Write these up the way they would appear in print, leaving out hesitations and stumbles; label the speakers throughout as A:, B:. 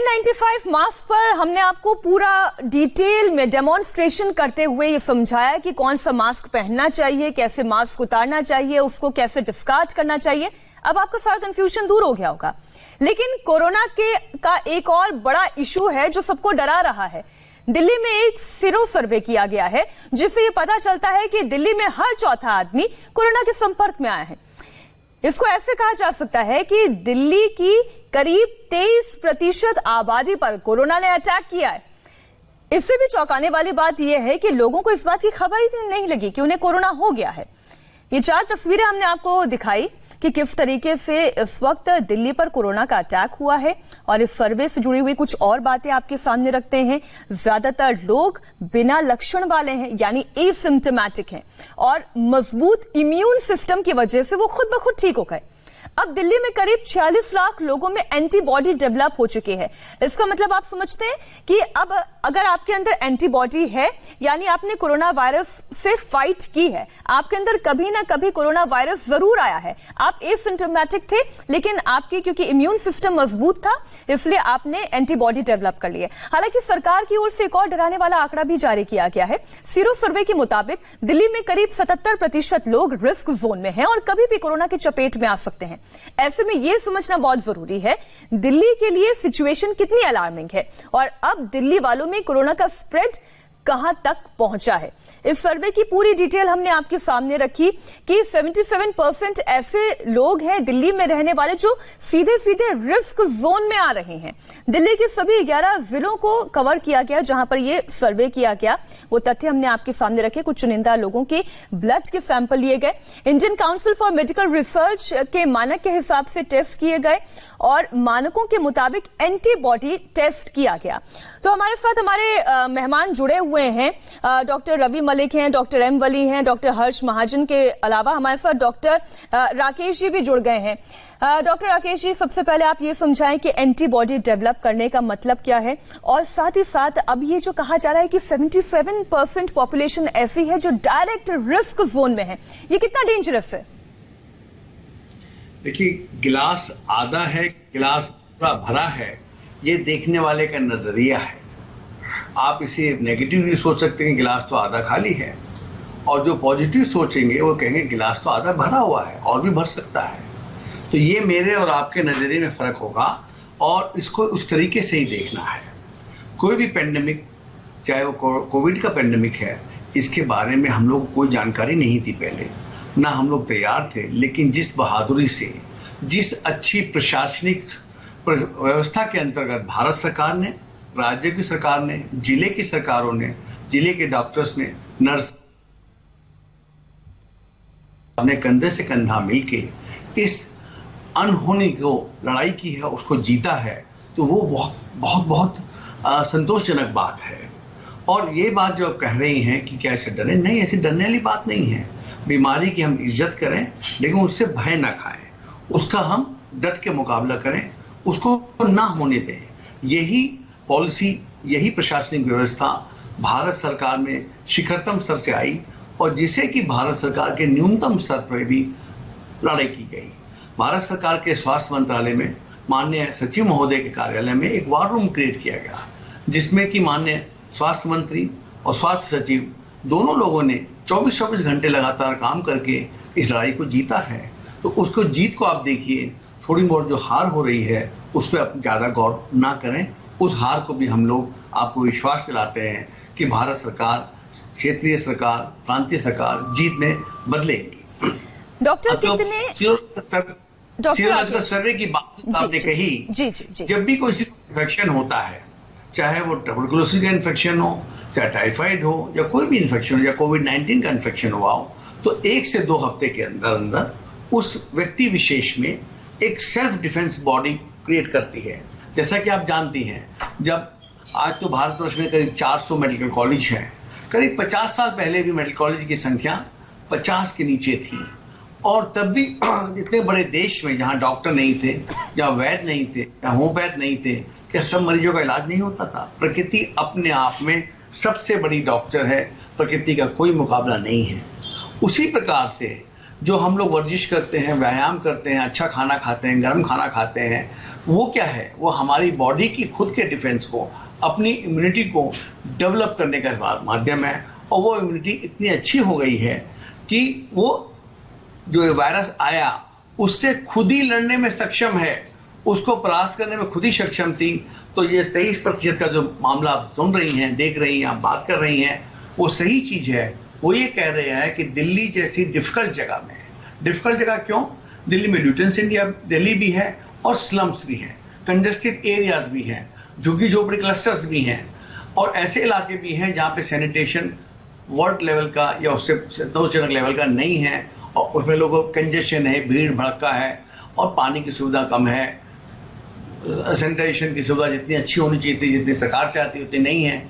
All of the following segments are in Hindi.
A: N95 मास्क पर हमने आपको पूरा डिटेल में डेमोन्स्ट्रेशन करते हुए ये समझाया कि कौन सा मास्क पहनना चाहिए, कैसे मास्क उतारना चाहिए, उसको कैसे डिस्कार्ड करना चाहिए। अब आपका सारा कंफ्यूजन दूर हो गया होगा। लेकिन कोरोना का एक और बड़ा इशू है जो सबको डरा रहा है। दिल्ली में एक सीरो सर्वे किया गया है जिससे ये पता चलता है कि दिल्ली में हर चौथा आदमी कोरोना के संपर्क में आया है। इसको ऐसे कहा जा सकता है कि दिल्ली की करीब 23% आबादी पर कोरोना ने अटैक किया है। इससे भी चौंकाने वाली बात यह है कि लोगों को इस बात की खबर ही नहीं लगी कि उन्हें कोरोना हो गया है। ये 4 तस्वीरें हमने आपको दिखाई कि किस तरीके से इस वक्त दिल्ली पर कोरोना का अटैक हुआ है, और इस सर्वे से जुड़ी हुई कुछ और बातें आपके सामने रखते हैं। ज्यादातर लोग बिना लक्षण वाले हैं, यानी एसिम्प्टोमेटिक हैं, और मजबूत इम्यून सिस्टम की वजह से वो खुद ब खुद ठीक हो गए। अब दिल्ली में करीब 46 लाख लोगों में एंटीबॉडी डेवलप हो चुकी है। इसका मतलब आप समझते हैं कि अब अगर आपके अंदर एंटीबॉडी है, यानी आपने कोरोना वायरस से फाइट की है, आपके अंदर कभी ना कभी कोरोना वायरस जरूर आया है। आप एसिम्प्टोमेटिक थे, लेकिन आपके क्योंकि इम्यून सिस्टम मजबूत था, इसलिए आपने एंटीबॉडी डेवलप कर लिए। हालांकि सरकार की ओर से एक और डराने वाला आंकड़ा भी जारी किया गया है। सीरो सर्वे के मुताबिक दिल्ली में करीब 77% लोग रिस्क जोन में हैं और कभी भी कोरोना की चपेट में आ सकते हैं। ऐसे में यह समझना बहुत जरूरी है दिल्ली के लिए सिचुएशन कितनी अलार्मिंग है और अब दिल्ली वालों में कोरोना का स्प्रेड कहां तक पहुंचा है। इस सर्वे की पूरी डिटेल हमने आपके सामने रखी कि 77% ऐसे लोग हैं दिल्ली में रहने वाले जो सीधे सीधे रिस्क जोन में आ रहे हैं। दिल्ली के सभी 11 जिलों को कवर किया गया जहां पर यह सर्वे किया गया। वो तथ्य हमने आपके सामने रखे। कुछ चुनिंदा लोगों के ब्लड के सैंपल लिए गए, Indian council for medical research के मानक के हिसाब से टेस्ट किए गए और मानकों के मुताबिक एंटीबॉडी टेस्ट किया गया। तो हमारे साथ हमारे मेहमान जुड़े हुए हैं। डॉक्टर रवि मलिक हैं, डॉक्टर एम वली हैं, डॉक्टर हर्ष महाजन के अलावा हमारे साथ डॉक्टर राकेश जी भी जुड़ गए हैं। डॉक्टर राकेश जी, सबसे पहले आप ये समझाएं कि एंटीबॉडी डेवलप करने का मतलब क्या है, और साथ ही साथ अब ये जो कहा जा रहा है कि 77% पॉपुलेशन ऐसी है जो डायरेक्ट रिस्क जोन में है, ये कितना डेंजरस है?
B: देखिए, गिलास आधा है, गिलास पूरा भरा है, ये देखने वाले का नजरिया है। आप इसे नेगेटिवली सोच सकते हैं, गिलास तो आधा खाली है, और जो पॉजिटिव सोचेंगे वो कहेंगे गिलास तो आधा भरा हुआ है और भी भर सकता है। तो ये मेरे और आपके नजरिए में फर्क होगा और इसको उस तरीके से ही देखना है। कोई भी पेंडेमिक, चाहे वो कोविड का पेंडेमिक है, इसके बारे में हम लोग को कोई जानकारी नहीं थी पहले, ना हम लोग तैयार थे। लेकिन जिस बहादुरी से, जिस अच्छी प्रशासनिक व्यवस्था के अंतर्गत भारत सरकार ने, राज्य की सरकार ने, जिले की सरकारों ने, जिले के डॉक्टर्स ने, नर्स ने कंधे से कंधा मिलके इस अनहोनी को लड़ाई की है, उसको जीता है, तो वो बहुत संतोषजनक बात है। और ये बात जो आप कह रही हैं कि क्या ऐसे डरे, नहीं, ऐसी डरने वाली बात नहीं है। बीमारी की हम इज्जत करें, लेकिन उससे भय ना खाएं, उसका हम डट के मुकाबला करें, उसको ना होने दें। यही पॉलिसी, यही प्रशासनिक व्यवस्था भारत सरकार में शिखरतम स्तर से आई और जिसे कि भारत सरकार के न्यूनतम स्तर पर भी लड़ाई की गई। भारत सरकार के स्वास्थ्य मंत्रालय में माननीय सचिव महोदय के कार्यालय में एक वार रूम क्रिएट किया गया, जिसमें कि माननीय स्वास्थ्य मंत्री और स्वास्थ्य सचिव दोनों लोगों ने 24-24 घंटे लगातार काम करके इस लड़ाई को जीता है। तो उसको जीत को आप देखिए, थोड़ी बहुत जो हार हो रही है उस पर आप ज़्यादा गौर ना करें। उस हार को भी हम लोग आपको विश्वास दिलाते हैं कि भारत सरकार, क्षेत्रीय सरकार, प्रांतीय सरकार जीत में बदलेगी।
A: डॉक्टर कितने
B: सीरोलॉजिकल सर्वे की बात आपने कही,
A: जी।
B: जब भी कोई इन्फेक्शन होता है, चाहे वो ट्यूबरकुलोसिस का इन्फेक्शन हो, चाहे टाइफाइड हो, या कोई भी इन्फेक्शन हो, या कोविड-19 का इन्फेक्शन हुआ हो, तो 1 से 2 हफ्ते के अंदर अंदर उस व्यक्ति विशेष में एक सेल्फ डिफेंस बॉडी क्रिएट करती है। जैसा कि आप जानती हैं, जब आज तो भारतवर्ष में करीब 400 मेडिकल कॉलेज हैं, करीब 50 साल पहले भी मेडिकल कॉलेज की संख्या 50 के नीचे थी, और तब भी इतने बड़े देश में जहां डॉक्टर नहीं थे, जहां वैद्य नहीं थे, जहां होम्योपैथ नहीं थे, क्या सब मरीजों का इलाज नहीं होता था? प्रकृति अपने आप में सबसे बड़ी डॉक्टर है, प्रकृति का कोई मुकाबला नहीं है। उसी प्रकार से जो हम लोग वर्जिश करते हैं, व्यायाम करते हैं, अच्छा खाना खाते हैं, गर्म खाना खाते हैं, वो क्या है, वो हमारी बॉडी की खुद के डिफेंस को, अपनी इम्यूनिटी को डेवलप करने का माध्यम है। और वो इम्यूनिटी इतनी अच्छी हो गई है कि वो जो वायरस आया उससे खुद ही लड़ने में सक्षम है, उसको परास्त करने में खुद ही सक्षम थी। तो ये 23% का जो मामला आप सुन रही हैं, देख रही हैं, आप बात कर रही हैं, वो सही चीज है। वो ये कह रहे हैं कि दिल्ली जैसी डिफिकल्ट जगह में, डिफिकल्ट जगह क्यों, दिल्ली में ल्यूटेंस इंडिया दिल्ली भी है और स्लम्स भी हैं, कंजेस्टेड एरियाज भी हैं, झुग्गी झोपड़ी क्लस्टर्स भी हैं, और ऐसे इलाके भी हैं जहाँ पे सैनिटेशन वर्ल्ड लेवल का या उससे संतोषजनक लेवल का नहीं है, और उसमें लोगों को कंजेशन है, भीड़ भड़का है, और पानी की सुविधा कम है, सैनिटाइजेशन की सुविधा जितनी अच्छी होनी चाहिए थी, जितनी सरकार चाहती उतनी नहीं है।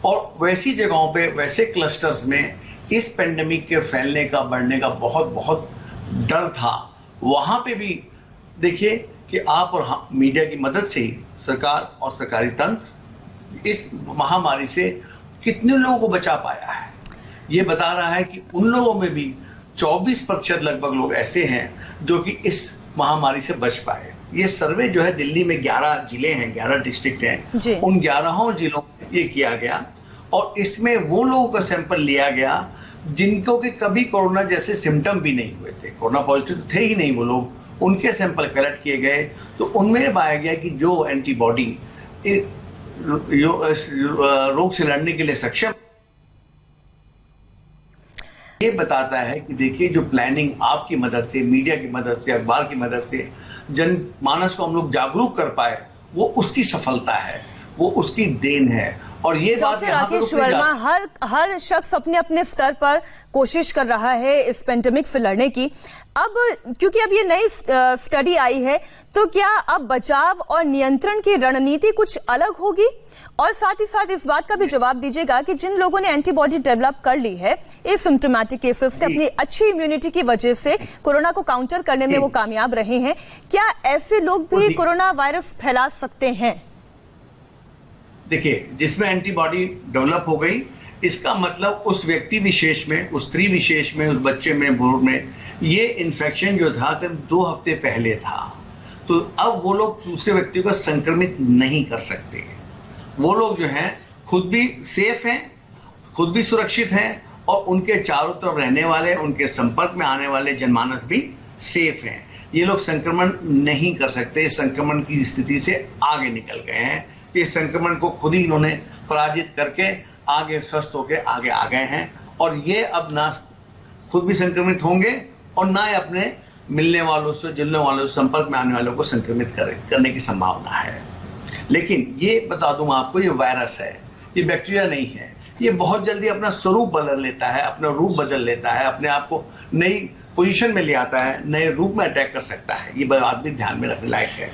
B: और वैसी जगहों पे, वैसे क्लस्टर्स में इस पेंडेमिक के फैलने का, बढ़ने का बहुत बहुत डर था। वहां पे भी देखिए कि आप और मीडिया की मदद से ही सरकार और सरकारी तंत्र इस महामारी से कितने लोगों को बचा पाया है। ये बता रहा है कि उन लोगों में भी 24% लगभग लोग ऐसे हैं जो कि इस महामारी से बच पाए। ये सर्वे जो है दिल्ली में 11 जिले हैं, 11 डिस्ट्रिक्ट हैं, उन 11 जिलों में ये किया गया, और इसमें वो लोगों का सैंपल लिया गया जिनको कि कभी कोरोना जैसे सिम्टम भी नहीं हुए थे, कोरोना पॉजिटिव थे ही नहीं वो लोग, उनके सैंपल कलेक्ट किए गए। तो उनमें पाया गया कि जो एंटीबॉडी रोग से लड़ने के लिए सक्षम, ये बताता है कि देखिए जो प्लानिंग आपकी मदद से, मीडिया की मदद से, अखबार की मदद से जनमानस को हम लोग जागरूक कर पाए, वो उसकी सफलता है, वो उसकी देन है। और ये बात
A: राकेश वर्मा, हर शख्स अपने अपने स्तर पर कोशिश कर रहा है इस पेंडेमिक से लड़ने की। अब क्योंकि अब ये नई स्टडी आई है, तो क्या अब बचाव और नियंत्रण की रणनीति कुछ अलग होगी? और साथ ही साथ इस बात का भी जवाब दीजिएगा कि जिन लोगों ने एंटीबॉडी डेवलप कर ली है, एसिम्प्टोमेटिक केसेस से, अपनी अच्छी इम्यूनिटी की वजह से कोरोना को काउंटर करने में वो कामयाब रहे हैं, क्या ऐसे लोग भी कोरोना वायरस फैला सकते हैं?
B: देखिए, जिसमें एंटीबॉडी डेवलप हो गई, इसका मतलब उस व्यक्ति विशेष में, उस स्त्री विशेष में, उस बच्चे में, बुजुर्ग में ये इन्फेक्शन जो था करीब 2 हफ्ते पहले था। तो अब वो लोग दूसरे व्यक्ति को संक्रमित नहीं कर सकते। वो लोग जो हैं खुद भी सेफ हैं, खुद भी सुरक्षित हैं, और उनके चारों तरफ रहने वाले, उनके संपर्क में आने वाले जनमानस भी सेफ हैं। ये लोग संक्रमण नहीं कर सकते, संक्रमण की स्थिति से आगे निकल गए हैं। ये संक्रमण को खुद ही इन्होंने पराजित करके आगे स्वस्थ होकर आगे आ गए हैं, और ये अब ना खुद भी संक्रमित होंगे और ना ही अपने मिलने वालों से, जुलने वालों से, संपर्क में आने वालों को संक्रमित करने की संभावना है। लेकिन ये बता दूं आपको, ये वायरस है, ये बैक्टीरिया नहीं है। ये बहुत जल्दी अपना स्वरूप बदल लेता है, अपना रूप बदल लेता है, अपने आप को नई पोजीशन में ले आता है, नए रूप में अटैक कर सकता है। ये बात भी ध्यान में रखने लायक है।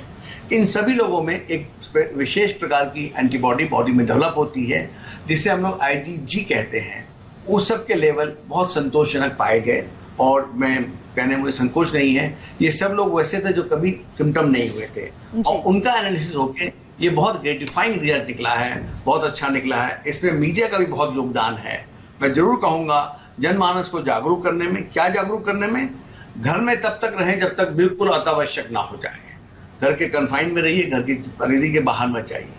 B: इन सभी लोगों में एक विशेष प्रकार की एंटीबॉडी बॉडी में डेवलप होती है, जिसे हम लोग IgG कहते हैं। उस सब के लेवल बहुत संतोषजनक पाए गए, और मैं कहने में मुझे संकोच नहीं है, ये सब लोग वैसे थे जो कभी सिम्टम नहीं हुए थे, और उनका एनालिसिस होके ये बहुत ग्रेटिफाइंग रिजल्ट निकला है, बहुत अच्छा निकला है। इसमें मीडिया का भी बहुत योगदान है। मैं जरूर कहूंगा जनमानस को जागरूक करने में, क्या जागरूक करने में, घर में तब तक रहें जब तक बिल्कुल अत्यावश्यक ना हो जाए। घर के कन्फाइन में रहिए, घर की परिधि के बाहर मत जाइए।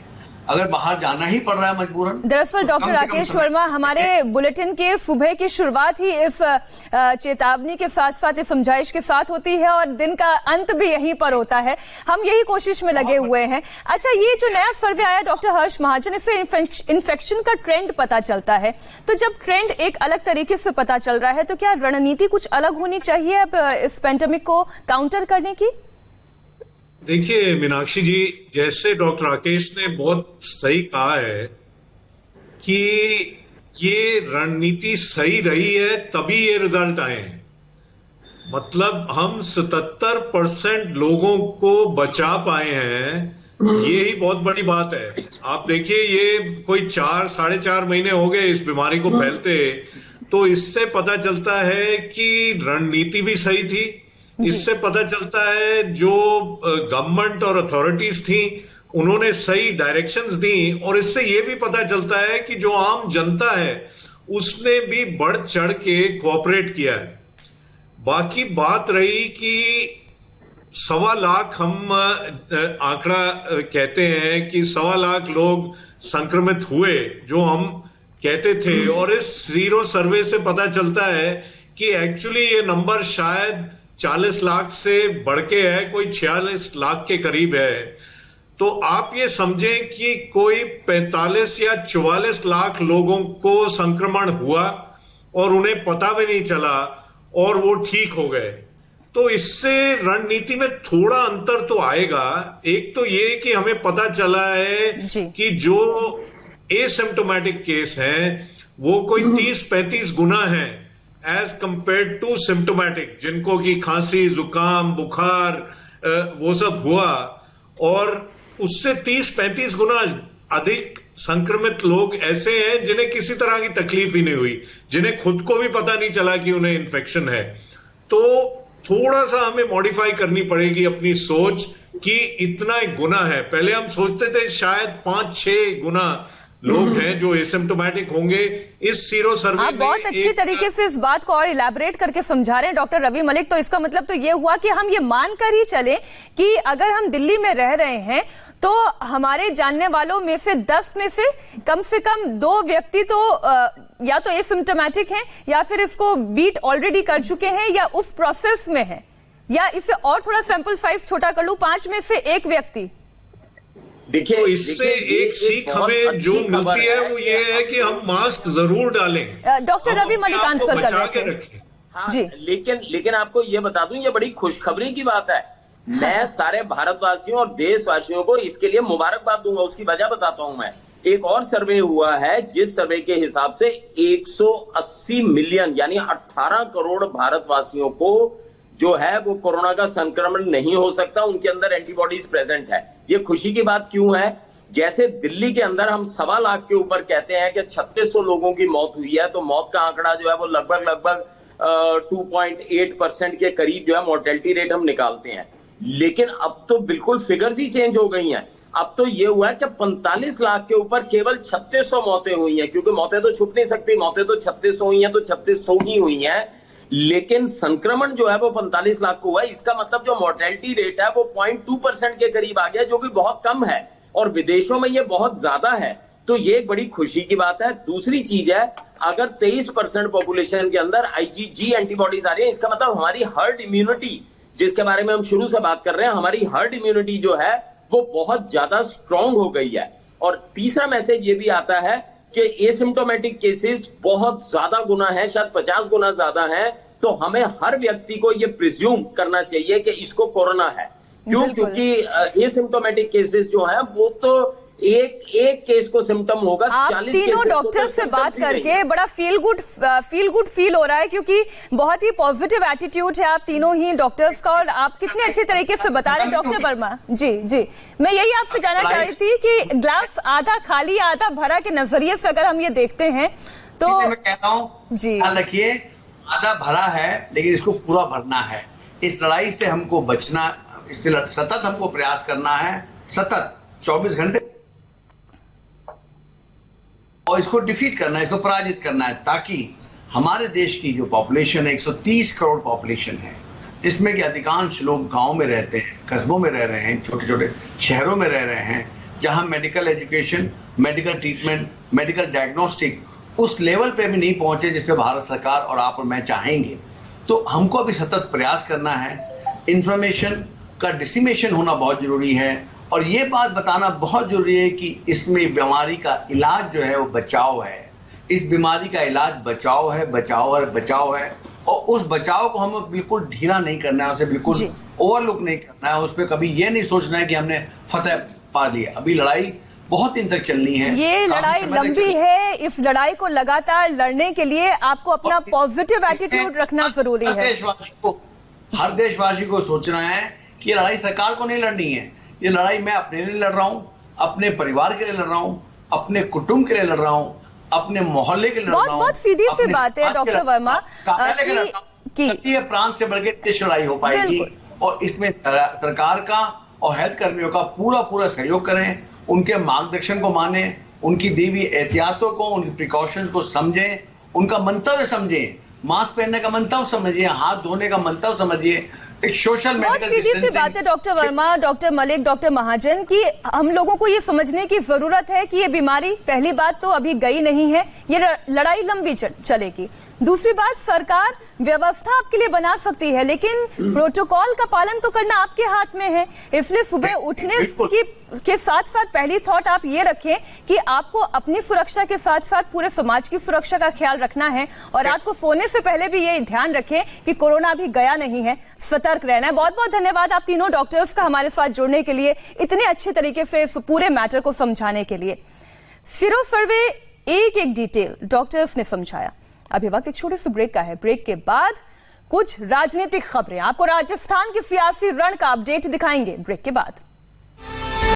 B: अगर बाहर जाना ही पड़ रहा है मजबूरन।
A: दरअसल डॉक्टर राकेश वर्मा, हमारे बुलेटिन के सुबह की शुरुआत ही इस चेतावनी के साथ साथ इस समझाइश के साथ होती है, और दिन का अंत भी यहीं पर होता है। हम यही कोशिश में लगे हुए हैं। अच्छा, ये जो नया सर्वे आया डॉक्टर हर्ष महाजन, इससे इन्फेक्शन का ट्रेंड पता चलता है। तो जब ट्रेंड एक अलग तरीके से पता चल रहा है, तो क्या रणनीति कुछ अलग होनी चाहिए अब इस पेंडेमिक को काउंटर करने की?
C: देखिए मीनाक्षी जी, जैसे डॉक्टर राकेश ने बहुत सही कहा है कि ये रणनीति सही रही है, तभी ये रिजल्ट आए हैं। मतलब हम 77% लोगों को बचा पाए हैं, ये ही बहुत बड़ी बात है। आप देखिए, ये कोई 4-4.5 महीने हो गए इस बीमारी को फैलते, तो इससे पता चलता है कि रणनीति भी सही थी। इससे पता चलता है जो गवर्नमेंट और अथॉरिटीज थी उन्होंने सही डायरेक्शंस दी, और इससे ये भी पता चलता है कि जो आम जनता है उसने भी बढ़ चढ़ के कोऑपरेट किया है। बाकी बात रही कि 1.25 लाख हम आंकड़ा कहते हैं कि 1.25 लाख लोग संक्रमित हुए जो हम कहते थे, और इस जीरो सर्वे से पता चलता है कि एक्चुअली ये नंबर शायद 40 लाख से बढ़ के है, कोई 46 लाख के करीब है। तो आप ये समझें कि कोई 45 या 44 लाख लोगों को संक्रमण हुआ और उन्हें पता भी नहीं चला और वो ठीक हो गए। तो इससे रणनीति में थोड़ा अंतर तो आएगा। एक तो ये कि हमें पता चला है कि जो एसिम्प्टोमेटिक केस हैं वो कोई 30-35 गुना है एज कंपेयर्ड टू सिम्प्टोमेटिक, जिनको कि खांसी, जुकाम, बुखार वो सब हुआ, और उससे 30-35 गुना अधिक संक्रमित लोग ऐसे हैं जिन्हें किसी तरह की तकलीफ ही नहीं हुई, जिन्हें खुद को भी पता नहीं चला कि उन्हें इन्फेक्शन है। तो थोड़ा सा हमें मॉडिफाई करनी पड़ेगी अपनी सोच कि इतना एक गुना है। पहले हम सोचते थे शायद 5-6 गुना लोग हैं जो एसिम्प्टोमेटिक होंगे। इस सीरो सर्वे
A: आप बहुत अच्छी तरीके से इस बात को और इलैबोरेट करके समझा रहे हैं डॉक्टर रवि मलिक। तो इसका मतलब तो ये हुआ कि हम ये मानकर ही चले कि अगर हम दिल्ली में रह रहे हैं तो हमारे जानने वालों में से 10 में से कम 2 व्यक्ति तो या तो एसिम्प्टोमेटिक हैं या फिर इसको बीट ऑलरेडी कर चुके हैं या उस प्रोसेस में है, या इसे और थोड़ा सैंपल साइज छोटा कर लूं, 5 में से 1 व्यक्ति।
C: देखिए, तो इससे एक सीख हमें जो मिलती है वो ये है कि हम मास्क जरूर डालें।
A: डॉक्टर रवि मलिक आंसर कर रहे थे।
D: हाँ, लेकिन आपको ये बता दूं, ये बड़ी खुशखबरी की बात है। मैं सारे भारतवासियों और देशवासियों को इसके लिए मुबारकबाद दूंगा। उसकी वजह बताता हूं मैं। एक और सर्वे हुआ है जिस सर्वे के हिसाब से 180 मिलियन यानी 18 करोड़ भारतवासियों को जो है वो कोरोना का संक्रमण नहीं हो सकता, उनके अंदर एंटीबॉडीज प्रेजेंट है। ये खुशी की बात क्यों है? जैसे दिल्ली के अंदर हम 1.25 लाख के ऊपर कहते हैं कि 3600 लोगों की मौत हुई है, तो मौत का आंकड़ा जो है वो लगभग 2.8% के करीब जो है मोर्टेलिटी रेट हम निकालते हैं। लेकिन अब तो बिल्कुल फिगर्स ही चेंज हो गई हैं। अब तो ये हुआ है कि 45 लाख के ऊपर केवल 3600 मौतें हुई हैं, क्योंकि मौतें तो छुप नहीं सकती, मौतें तो 3600 हुई हैं तो 3600 ही हुई हैं, लेकिन संक्रमण जो है वो 45 लाख को हुआ है। इसका मतलब जो मोर्टेलिटी रेट है वो 0.2% के करीब आ गया, जो कि बहुत कम है, और विदेशों में ये बहुत ज्यादा है। तो ये एक बड़ी खुशी की बात है। दूसरी चीज है, अगर 23% पॉपुलेशन के अंदर IgG एंटीबॉडीज आ रही है, इसका मतलब हमारी हर्ड इम्यूनिटी, जिसके बारे में हम शुरू से बात कर रहे हैं, हमारी हर्ड इम्यूनिटी जो है वो बहुत ज्यादा स्ट्रांग हो गई है। और तीसरा मैसेज ये भी आता है कि एसिम्प्टोमेटिक केसेस बहुत ज्यादा गुना है, शायद 50 गुना ज्यादा है। तो हमें हर व्यक्ति को ये प्रिज्यूम करना चाहिए कि इसको कोरोना है। क्यों? क्योंकि एसिम्प्टोमेटिक केसेस जो है वो तो एक केस को सिम्टम होगा।
A: आप
D: 40
A: तीनों डॉक्टर से बात करके बड़ा फील गुड फील हो रहा है, क्योंकि बहुत ही पॉजिटिव एटीट्यूड है आप तीनों ही डॉक्टर्स का, और आप कितने अच्छे तरीके से बता रहे हैं। डॉक्टर वर्मा जी, मैं यही आपसे जानना चाह रही थी कि ग्लास आधा खाली आधा भरा के नजरिए से अगर हम ये देखते हैं तो
B: मैं कहता हूं जी, देखिए आधा भरा है लेकिन इसको पूरा भरना है। इस लड़ाई से हमको बचना, इससे सतत हमको प्रयास करना है, सतत 24 घंटे, और इसको डिफीट करना है, इसको पराजित करना है, ताकि हमारे देश की जो पॉपुलेशन है 130 करोड़ पॉपुलेशन है, जिसमें कि अधिकांश लोग गांव में रहते हैं, कस्बों में रह रहे हैं, छोटे छोटे शहरों में रह रहे हैं, जहां medical education, medical treatment, medical diagnostic उस लेवल पे भी नहीं पहुंचे जिस पे भारत सरकार और आप और मैं चाहेंगे। तो हमको अभी सतत प्रयास करना है। इंफॉर्मेशन का डिसिमेशन होना बहुत जरूरी है, और ये बात बताना बहुत जरूरी है कि इसमें बीमारी का इलाज जो है वो बचाव है। इस बीमारी का इलाज बचाव है, और उस बचाव को हमें बिल्कुल ढीला नहीं करना है, उसे बिल्कुल ओवरलुक नहीं करना है, उस पर कभी ये नहीं सोचना है कि हमने फतेह पा लिया। अभी लड़ाई बहुत दिन तक चलनी है, ये लड़ाई लंबी है। इस लड़ाई को लगातार लड़ने के लिए आपको अपना पॉजिटिव एटीट्यूड रखना जरूरी है। हर देशवासी को सोचना है कि ये लड़ाई सरकार को नहीं लड़नी है, ये लड़ाई मैं अपने लिए लड़ रहा हूं, अपने परिवार के लिए लड़ रहा हूं, अपने कुटुंब के लिए लड़ रहा हूं, अपने मोहल्ले के लिए लड़ रहा हूं। बहुत सीधी सी बात है डॉक्टर वर्मा कि प्रांत से बढ़ के देश लड़ाई हो पाएगी, और इसमें सरकार का और हेल्थ कर्मियों का पूरा सहयोग करें, उनके मार्गदर्शन को माने, उनकी दी हुई एहतियातों को, उनकी प्रिकॉशंस को समझें, उनका मंतव्य समझें, मास्क पहनने का मंतव्य समझिए, हाथ धोने का मंतव्य समझिए, एक सोशल
A: बहुत सीधी सी बात है doctor Verma, doctor Malik, doctor Mahajan की हम लोगों को ये समझने की जरूरत है कि ये बीमारी पहली बात तो अभी गई नहीं है, ये लड़ाई लंबी चलेगी। दूसरी बात, सरकार व्यवस्था आपके लिए बना सकती है लेकिन प्रोटोकॉल का पालन तो करना आपके हाथ में है। इसलिए सुबह उठने के साथ साथ पहली थॉट आप ये रखें कि आपको अपनी सुरक्षा के साथ साथ पूरे समाज की सुरक्षा का ख्याल रखना है और रात को सोने से पहले भी ये ध्यान रखें कि कोरोना अभी गया नहीं है, सतर्क रहना है। बहुत बहुत धन्यवाद आप तीनों डॉक्टर्स का हमारे साथ जुड़ने के लिए, इतने अच्छे तरीके से इस पूरे मैटर को समझाने के लिए। सीरो सर्वे एक एक डिटेल डॉक्टर्स ने समझाया। अभी वक्त एक छोटे से ब्रेक का है, ब्रेक के बाद कुछ राजनीतिक खबरें, आपको राजस्थान के सियासी रण का अपडेट दिखाएंगे ब्रेक के बाद।